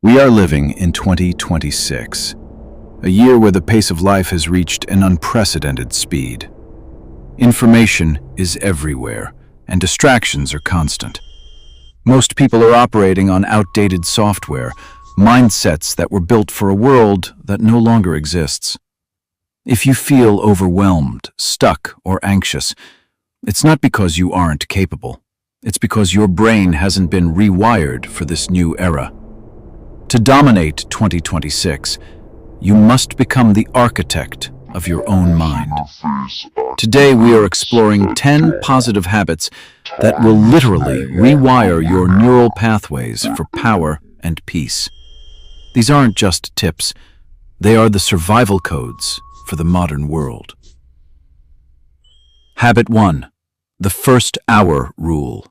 We are living in 2026, a year where the pace of life has reached an unprecedented speed. Information is everywhere, and distractions are constant. Most people are operating on outdated software, mindsets that were built for a world that no longer exists. If you feel overwhelmed, stuck, or anxious, it's not because you aren't capable. It's because your brain hasn't been rewired for this new era. To dominate 2026, you must become the architect of your own mind. Today we are exploring 10 positive habits that will literally rewire your neural pathways for power and peace. These aren't just tips, they are the survival codes for the modern world. Habit 1. The first hour rule.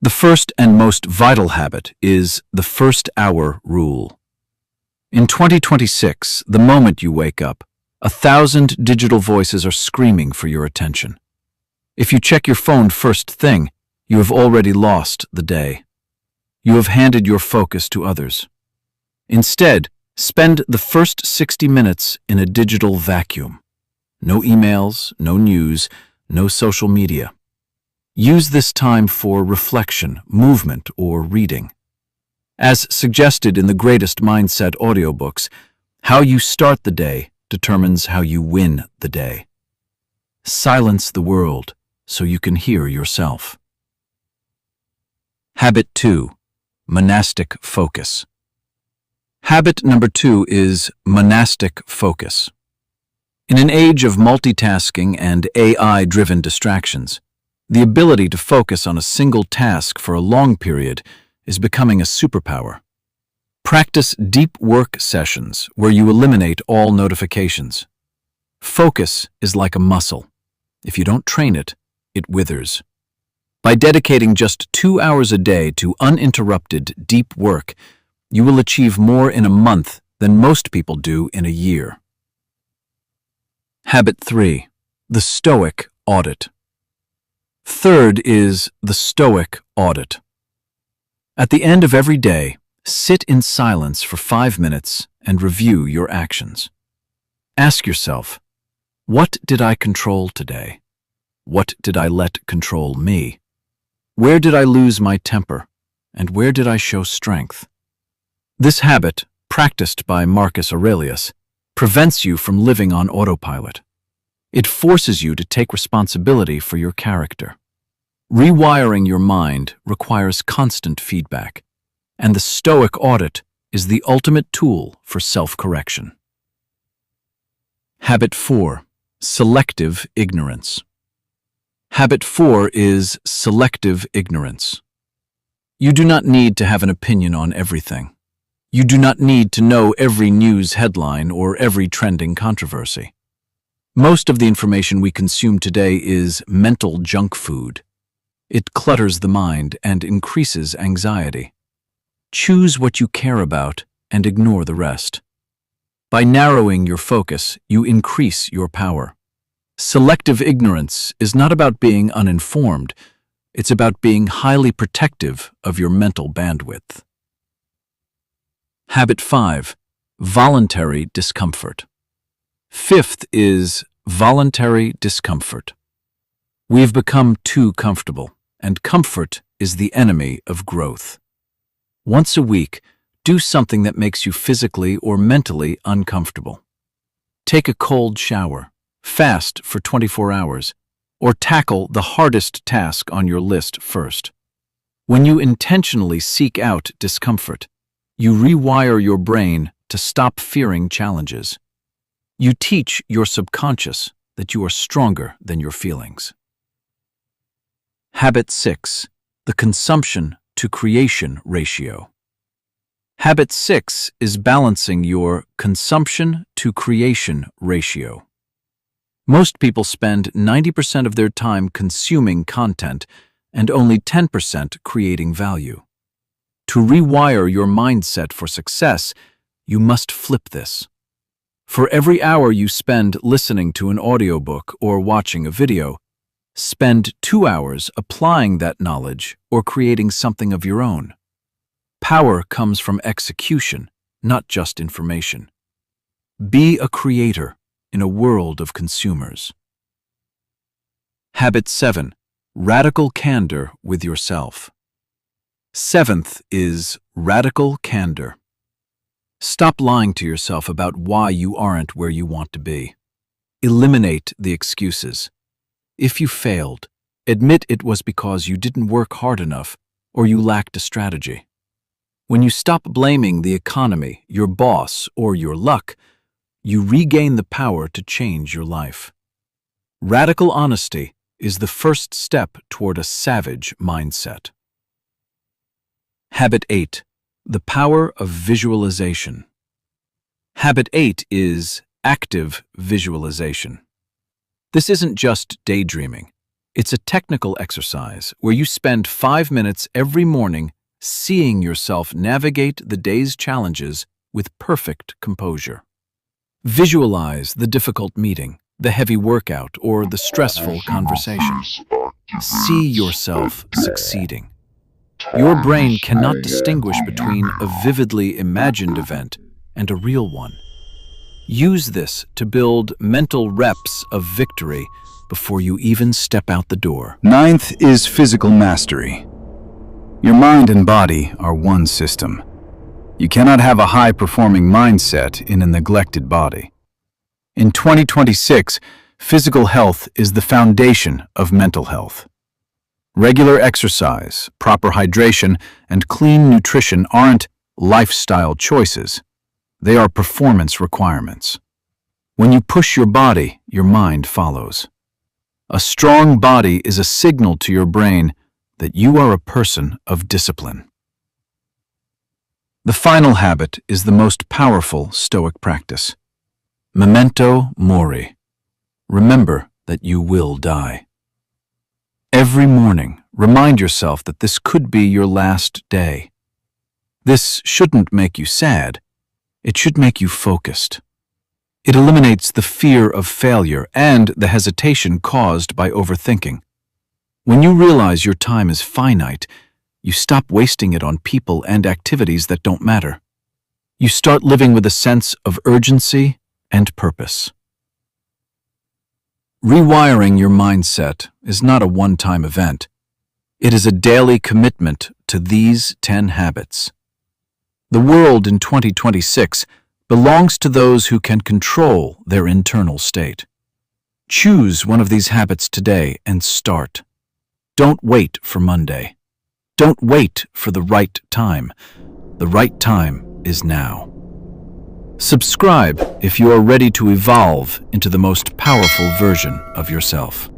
The first and most vital habit is the first hour rule. In 2026, the moment you wake up, 1,000 digital voices are screaming for your attention. If you check your phone first thing, you have already lost the day. You have handed your focus to others. Instead, spend the first 60 minutes in a digital vacuum. No emails, no news, no social media. Use this time for reflection, movement, or reading. As suggested in the Greatest Mindset audiobooks, how you start the day determines how you win the day. Silence the world so you can hear yourself. Habit 2. Monastic focus. Habit number 2 is monastic focus. In an age of multitasking and AI-driven distractions, the ability to focus on a single task for a long period is becoming a superpower. Practice deep work sessions where you eliminate all notifications. Focus is like a muscle. If you don't train it, it withers. By dedicating just 2 hours a day to uninterrupted deep work, you will achieve more in a month than most people do in a year. Habit 3. The Stoic audit. Third is the Stoic audit. At the end of every day, sit in silence for 5 minutes and review your actions. Ask yourself, what did I control today? What did I let control me? Where did I lose my temper? And where did I show strength? This habit, practiced by Marcus Aurelius, prevents you from living on autopilot. It forces you to take responsibility for your character. Rewiring your mind requires constant feedback, and the Stoic audit is the ultimate tool for self-correction. Habit 4. Selective ignorance. Habit 4 is selective ignorance. You do not need to have an opinion on everything. You do not need to know every news headline or every trending controversy. Most of the information we consume today is mental junk food. It clutters the mind and increases anxiety. Choose what you care about and ignore the rest. By narrowing your focus, you increase your power. Selective ignorance is not about being uninformed. It's about being highly protective of your mental bandwidth. Habit 5. Voluntary discomfort. Fifth is voluntary discomfort. We've become too comfortable, and comfort is the enemy of growth. Once a week, do something that makes you physically or mentally uncomfortable. Take a cold shower, fast for 24 hours, or tackle the hardest task on your list first. When you intentionally seek out discomfort, you rewire your brain to stop fearing challenges. You teach your subconscious that you are stronger than your feelings. Habit 6. The consumption to creation ratio. Habit 6 is balancing your consumption to creation ratio. Most people spend 90% of their time consuming content and only 10% creating value. To rewire your mindset for success, you must flip this. For every hour you spend listening to an audiobook or watching a video, spend 2 hours applying that knowledge or creating something of your own. Power comes from execution, not just information. Be a creator in a world of consumers. Habit 7. Radical candor with yourself. Seventh is radical candor. Stop lying to yourself about why you aren't where you want to be. Eliminate the excuses. If you failed, admit it was because you didn't work hard enough or you lacked a strategy. When you stop blaming the economy, your boss, or your luck, you regain the power to change your life. Radical honesty is the first step toward a savage mindset. Habit 8. The power of visualization. Habit 8 is active visualization. This isn't just daydreaming. It's a technical exercise where you spend 5 minutes every morning seeing yourself navigate the day's challenges with perfect composure. Visualize the difficult meeting, the heavy workout, or the stressful conversation. See yourself succeeding. Your brain cannot distinguish between a vividly imagined event and a real one. Use this to build mental reps of victory before you even step out the door. Ninth is physical mastery. Your mind and body are one system. You cannot have a high-performing mindset in a neglected body. In 2026, physical health is the foundation of mental health. Regular exercise, proper hydration, and clean nutrition aren't lifestyle choices. They are performance requirements. When you push your body, your mind follows. A strong body is a signal to your brain that you are a person of discipline. The final habit is the most powerful Stoic practice. Memento mori. Remember that you will die. Every morning, remind yourself that this could be your last day. This shouldn't make you sad. It should make you focused. It eliminates the fear of failure and the hesitation caused by overthinking. When you realize your time is finite, you stop wasting it on people and activities that don't matter. You start living with a sense of urgency and purpose. Rewiring your mindset is not a one-time event. It is a daily commitment to these 10 habits. The world in 2026 belongs to those who can control their internal state. Choose one of these habits today and start. Don't wait for Monday. Don't wait for the right time. The right time is now. Subscribe if you are ready to evolve into the most powerful version of yourself.